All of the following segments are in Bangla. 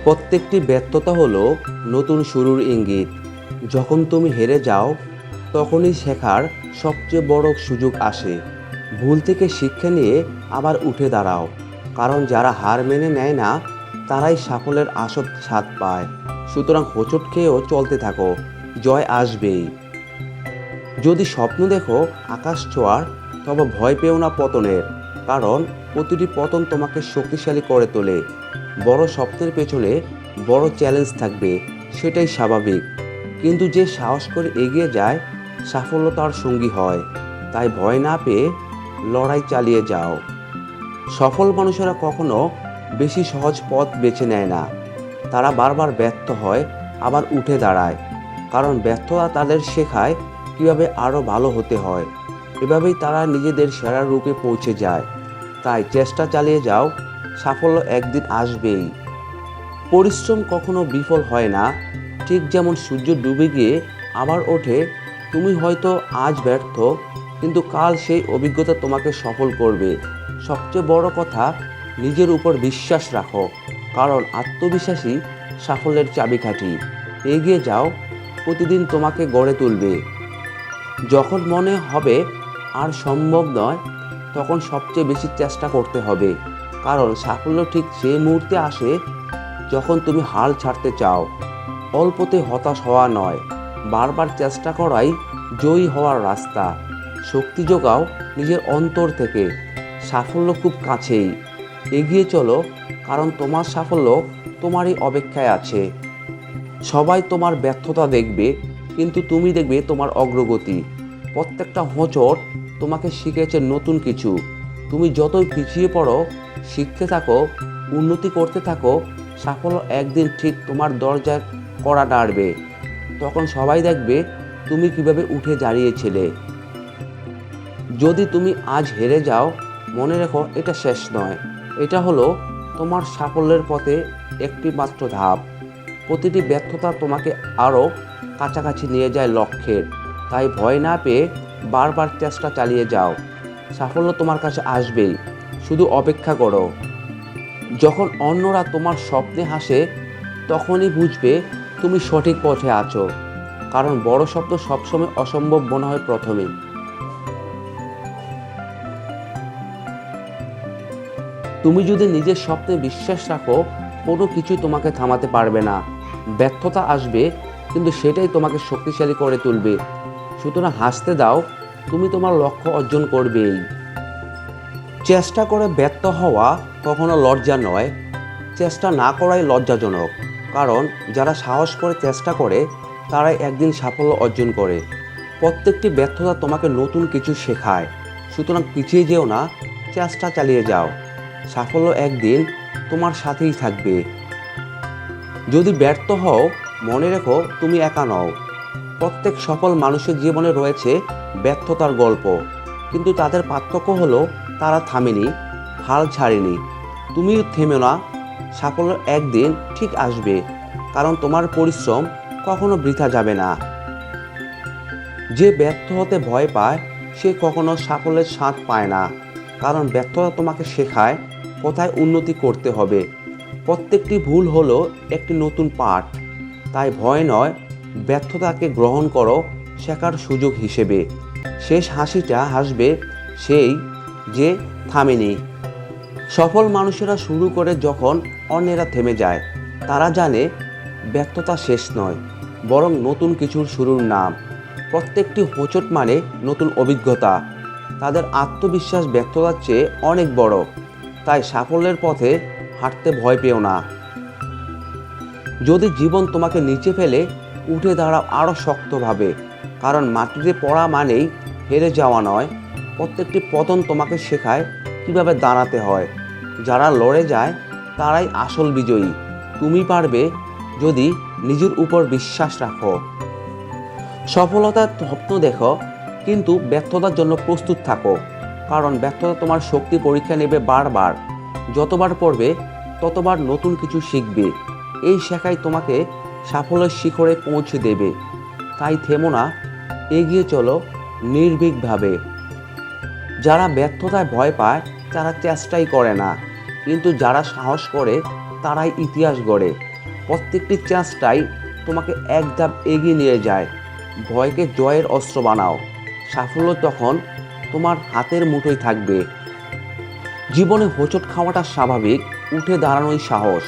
প্রত্যেকটি ব্যর্থতা হলো নতুন শুরুর ইঙ্গিত। যখন তুমি হেরে যাও, তখনই শেখার সবচেয়ে বড় সুযোগ আসে। ভুল থেকে শিক্ষা নিয়ে আবার উঠে দাঁড়াও, কারণ যারা হার মেনে নেয় না তারাই সাফল্যের আসল স্বাদ পায়। সুতরাং হোঁচট খেয়েও চলতে থাকো, জয় আসবেই। যদি স্বপ্ন দেখো আকাশ ছোঁয়ার, তবে ভয় পেও না পতনের, কারণ প্রতিটি পতন তোমাকে শক্তিশালী করে তোলে। বড় স্বপ্নের পেছনে বড় চ্যালেঞ্জ থাকবে, সেটাই স্বাভাবিক। কিন্তু যে সাহস করে এগিয়ে যায়, সাফল্য তার সঙ্গী হয়। তাই ভয় না পেয়ে লড়াই চালিয়ে যাও। সফল মানুষেরা কখনো বেশি সহজ পথ বেছে নেয় না। তারা বারবার ব্যর্থ হয়, আবার উঠে দাঁড়ায়, কারণ ব্যর্থতা তাদের শেখায় কিভাবে আরও ভালো হতে হয়। এভাবেই তারা নিজেদের সেরা রূপে পৌঁছে যায়। তাই চেষ্টা চালিয়ে যাও, সাফল্য একদিন আসবেই। পরিশ্রম কখনো বিফল হয় না। ঠিক যেমন সূর্য ডুবে গিয়ে আবার ওঠে, তুমি হয়তো আজ ব্যর্থ, কিন্তু কাল সেই অভিজ্ঞতা তোমাকে সফল করবে। সবচেয়ে বড় কথা, নিজের উপর বিশ্বাস রাখো, কারণ আত্মবিশ্বাসী সাফল্যের চাবিকাঠি। এগিয়ে যাও, প্রতিদিন তোমাকে গড়ে তুলবে। যখন মনে হবে আর সম্ভব নয়, তখন সবচেয়ে বেশি চেষ্টা করতে হবে, কারণ সাফল্য ঠিক সেই মুহূর্তে আসে যখন তুমি হাল ছাড়তে চাও। অল্পতে হতাশ হওয়া নয়, বারবার চেষ্টা করাই জয়ী হওয়ার রাস্তা। শক্তি যোগাও নিজের অন্তর থেকে, সাফল্য খুব কাছেই। এগিয়ে চলো, কারণ তোমার সাফল্য তোমারই অপেক্ষায় আছে। সবাই তোমার ব্যর্থতা দেখবে, কিন্তু তুমি দেখবে তোমার অগ্রগতি। প্রত্যেকটা হোঁচট তোমাকে শিখেছে নতুন কিছু। তুমি যতই পিছিয়ে পড়ো, শিখতে থাকো, উন্নতি করতে থাকো, সাফল্য একদিন ঠিক তোমার দরজায় কড়া নাড়বে। তখন সবাই দেখবে তুমি কিভাবে উঠে দাঁড়িয়েছিলে। যদি তুমি আজ হেরে যাও, মনে রেখো এটা শেষ নয়। এটা হলো তোমার সাফল্যের পথে একটি মাত্র ধাপ। প্রতিটি ব্যর্থতা তোমাকে আরও কাছাকাছি নিয়ে যায় লক্ষ্যের। তাই ভয় না পেয়ে বারবার চেষ্টা চালিয়ে যাও। সাফল্য তোমার কাছে আসবেই, শুধু অপেক্ষা করো। যখন অন্যরা তোমার স্বপ্নে হাসে, তখনই বুঝবে তুমি সঠিক পথে আছো, কারণ বড় স্বপ্ন সবসময় অসম্ভব মনে হয় প্রথমে। তুমি যদি নিজের স্বপ্নে বিশ্বাস রাখো, কোনো কিছুই তোমাকে থামাতে পারবে না। ব্যর্থতা আসবে, কিন্তু সেটাই তোমাকে শক্তিশালী করে তুলবে। সুতরাং হাসতে দাও, তুমি তোমার লক্ষ্য অর্জন করবেই। চেষ্টা করে ব্যর্থ হওয়া কখনো লজ্জা নয়, চেষ্টা না করাই লজ্জাজনক। কারণ যারা সাহস করে চেষ্টা করে, তারাই একদিন সাফল্য অর্জন করে। প্রত্যেকটি ব্যর্থতা তোমাকে নতুন কিছু শেখায়। সুতরাং পিছিয়ে যেও না, চেষ্টা চালিয়ে যাও। সাফল্য একদিন তোমার সাথেই থাকবে। যদি ব্যর্থ হও, মনে রেখো তুমি একা নও। প্রত্যেক সফল মানুষের জীবনে রয়েছে ব্যর্থতার গল্প, কিন্তু তাদের পার্থক্য হলো তারা থামেনি, হাল ছাড়েনি। তুমিও থেমো না, সাফল্য একদিন ঠিক আসবে, কারণ তোমার পরিশ্রম কখনো বৃথা যাবে না। যে ব্যর্থ হতে ভয় পায়, সে কখনো সাফল্যের স্বাদ পায় না, কারণ ব্যর্থতা তোমাকে শেখায় কোথায় উন্নতি করতে হবে। প্রত্যেকটি ভুল হলো একটি নতুন পাঠ। তাই ভয় নয়, ব্যর্থতাকে গ্রহণ করো শেখার সুযোগ হিসেবে। শেষ হাসিটা হাসবে সেই যে থামেনি। সফল মানুষেরা শুরু করে যখন অন্যেরা থেমে যায়, তারা জানে ব্যর্থতা শেষ নয়, বরং নতুন কিছুর শুরুর নাম। প্রত্যেকটি হোঁচট মানে নতুন অভিজ্ঞতা। তাদের আত্মবিশ্বাস ব্যর্থতার চেয়ে অনেক বড়। তাই সাফল্যের পথে হাঁটতে ভয় পেও না। যদি জীবন তোমাকে নিচে ফেলে, উঠে দাঁড়াও আরও শক্তভাবে, কারণ মাটিতে পড়া মানেই হেরে যাওয়া নয়। প্রত্যেকটি পতন তোমাকে শেখায় কিভাবে দাঁড়াতে হয়। যারা লড়ে যায় তারাই আসল বিজয়ী। তুমি পারবে, যদি নিজের উপর বিশ্বাস রাখো। সফলতার স্বপ্ন দেখো, কিন্তু ব্যর্থতার জন্য প্রস্তুত থাকো, কারণ ব্যর্থতা তোমার শক্তি পরীক্ষা নেবে বারবার। যতবার পড়বে, ততবার নতুন কিছু শিখবে। এই শেখাই তোমাকে সাফল্যের শিখরে পৌঁছে দেবে। তাই থেমো না, এগিয়ে চলো নির্ভীকভাবে। যারা ব্যর্থতায় ভয় পায়, তারা চেষ্টাই করে না, কিন্তু যারা সাহস করে তারাই ইতিহাস গড়ে। প্রত্যেকটি চেষ্টাই তোমাকে এক ধাপ এগিয়ে নিয়ে যায়। ভয়কে জয়ের অস্ত্র বানাও। সাফল্য তখন তোমার হাতের মুঠোয় থাকবে। জীবনে হোঁচট খাওয়াটা স্বাভাবিক, উঠে দাঁড়ানোই সাহস।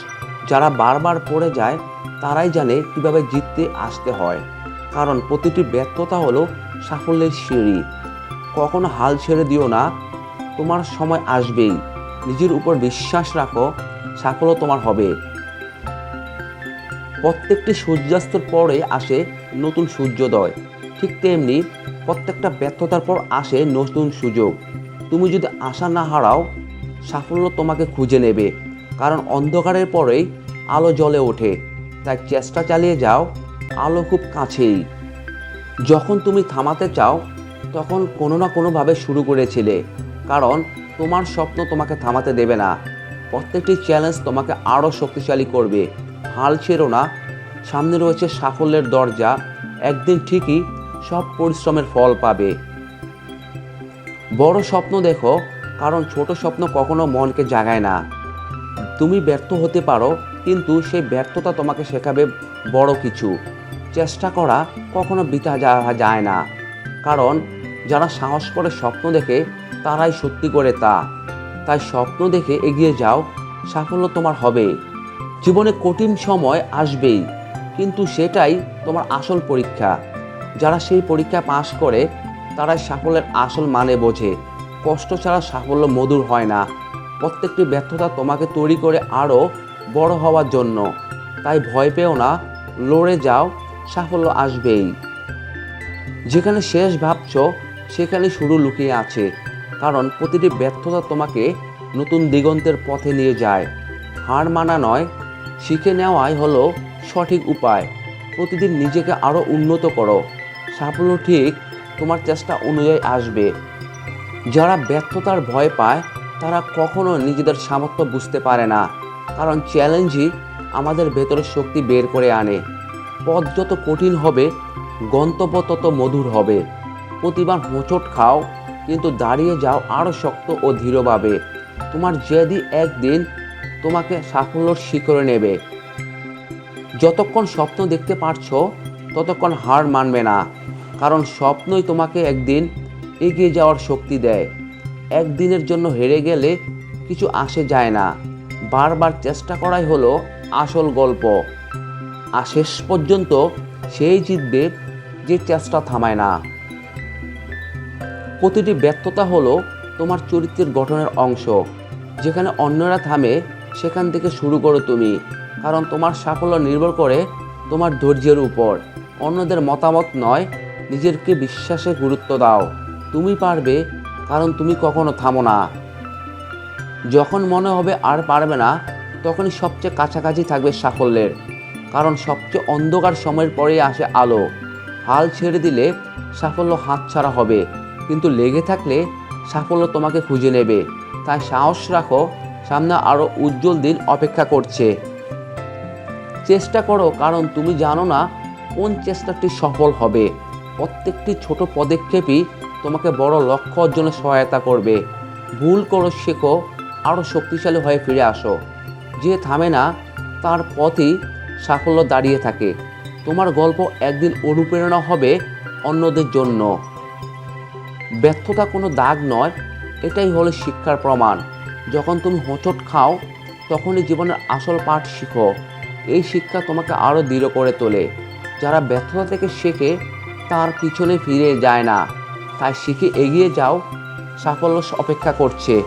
যারা বারবার পড়ে যায় তারাই জানে কিভাবে জিততে আসতে হয়। কারণ প্রতিটি ব্যর্থতা হলো সাফল্যের সিঁড়ি। কখনো হাল ছেড়ে দিও না, তোমার সময় আসবেই। নিজের উপর বিশ্বাস রাখো, সাফল্য তোমার হবে। প্রত্যেকটি সূর্যাস্তের পরে আসে নতুন সূর্যোদয়। ঠিক তেমনি প্রত্যেকটা ব্যর্থতার পর আসে নতুন সুযোগ। তুমি যদি আশা না হারাও, সাফল্য তোমাকে খুঁজে নেবে। কারণ অন্ধকারের পরেই আলো জ্বলে ওঠে। তাই চেষ্টা চালিয়ে যাও, আলো খুব কাছেই। যখন তুমি থামাতে চাও তখন কোনো না কোনোভাবে শুরু করেছিলে। কারণ তোমার স্বপ্ন তোমাকে থামাতে দেবে না। প্রত্যেকটি চ্যালেঞ্জ তোমাকে আরও শক্তিশালী করবে। হাল ছেড়ো না, সামনে রয়েছে সাফল্যের দরজা। একদিন ঠিকই সব পরিশ্রমের ফল পাবে। বড় স্বপ্ন দেখো, কারণ ছোট স্বপ্ন কখনো মনকে জাগায় না। তুমি ব্যর্থ হতে পারো, কিন্তু সেই ব্যর্থতা তোমাকে শেখাবে বড় কিছু। চেষ্টা করা কখনো বৃথা যাওয়া যায় না। কারণ যারা সাহস করে স্বপ্ন দেখে তারাই সত্যি করে তা। তাই স্বপ্ন দেখে এগিয়ে যাও, সাফল্য তোমার হবে। জীবনে কঠিন সময় আসবেই, কিন্তু সেটাই তোমার আসল পরীক্ষা। যারা সেই পরীক্ষা পাশ করে তারাই সাফল্যের আসল মানে বোঝে। কষ্ট ছাড়া সাফল্য মধুর হয় না। প্রত্যেকটি ব্যর্থতা তোমাকে তৈরি করে আরও বড় হওয়ার জন্য। তাই ভয় পেও না, লড়ে যাও, সাফল্য আসবেই। যেখানে শেষ ভাবছো সেখানে শুরু লুকিয়ে আছে। কারণ প্রতিটি ব্যর্থতা তোমাকে নতুন দিগন্তের পথে নিয়ে যায়। হার মানা নয়, শিখে নেওয়াই হলো সঠিক উপায়। প্রতিদিন নিজেকে আরও উন্নত করো। সাফল্য ঠিক তোমার চেষ্টা অনুযায়ী আসবে। যারা ব্যর্থতার ভয় পায় তারা কখনো নিজেদের সামর্থ্য বুঝতে পারে না। কারণ চ্যালেঞ্জই আমাদের ভেতরের শক্তি বের করে আনে। পথ যত কঠিন হবে, গন্তব্য তত মধুর হবে। প্রতিবার হোঁচট খাও, কিন্তু দাঁড়িয়ে যাও আরও শক্ত ও দৃঢ়ভাবে। তোমার জেদি একদিন তোমাকে সাফল্যর শিখরে নেবে। যতক্ষণ স্বপ্ন দেখতে পারছো ততক্ষণ হার মানবে না। কারণ স্বপ্নই তোমাকে একদিন এগিয়ে যাওয়ার শক্তি দেয়। একদিনের জন্য হেরে গেলে কিছু আসে যায় না। বারবার চেষ্টা করাই হলো আসল গল্প। আর শেষ পর্যন্ত সেই জিতবে যে চেষ্টা থামায় না। প্রতিটি ব্যর্থতা হলো তোমার চরিত্রের গঠনের অংশ। যেখানে অন্যরা থামে সেখান থেকে শুরু করো তুমি। কারণ তোমার সাফল্য নির্ভর করে তোমার ধৈর্যের উপর, অন্যদের মতামত নয়। নিজেকে বিশ্বাসে গুরুত্ব দাও। তুমি পারবে, কারণ তুমি কখনো থামো না। যখন মনে হবে আর পারবে না, তখনই সবচেয়ে কাছাকাছি থাকবে সাফল্যের। কারণ সবচেয়ে অন্ধকার সময়ের পরেই আসে আলো। হাল ছেড়ে দিলে সাফল্য হাতছাড়া হবে, কিন্তু লেগে থাকলে সাফল্য তোমাকে খুঁজে নেবে। তাই সাহস রাখো, সামনে আরও উজ্জ্বল দিন অপেক্ষা করছে। চেষ্টা করো, কারণ তুমি জানো না কোন চেষ্টাটি সফল হবে। প্রত্যেকটি ছোট পদক্ষেপই তোমাকে বড় লক্ষ্য অর্জনে সহায়তা করবে। ভুল করো, শেখো, আরও শক্তিশালী হয়ে ফিরে আসো। যে থামে না তার পথই সাফল্য দাঁড়িয়ে থাকে। তোমার গল্প একদিন অনুপ্রেরণা হবে অন্যদের জন্য। ব্যর্থতা কোনো দাগ নয়, এটাই হলো শিক্ষার প্রমাণ। যখন তুমি হোঁচট খাও তখনই জীবনের আসল পাঠ শিখো। এই শিক্ষা তোমাকে আরও দৃঢ় করে তোলে। যারা ব্যর্থতা থেকে শেখে তার পিছনে ফিরে যায় না। তাই শিখে এগিয়ে যাও, সাফল্য অপেক্ষা করছে।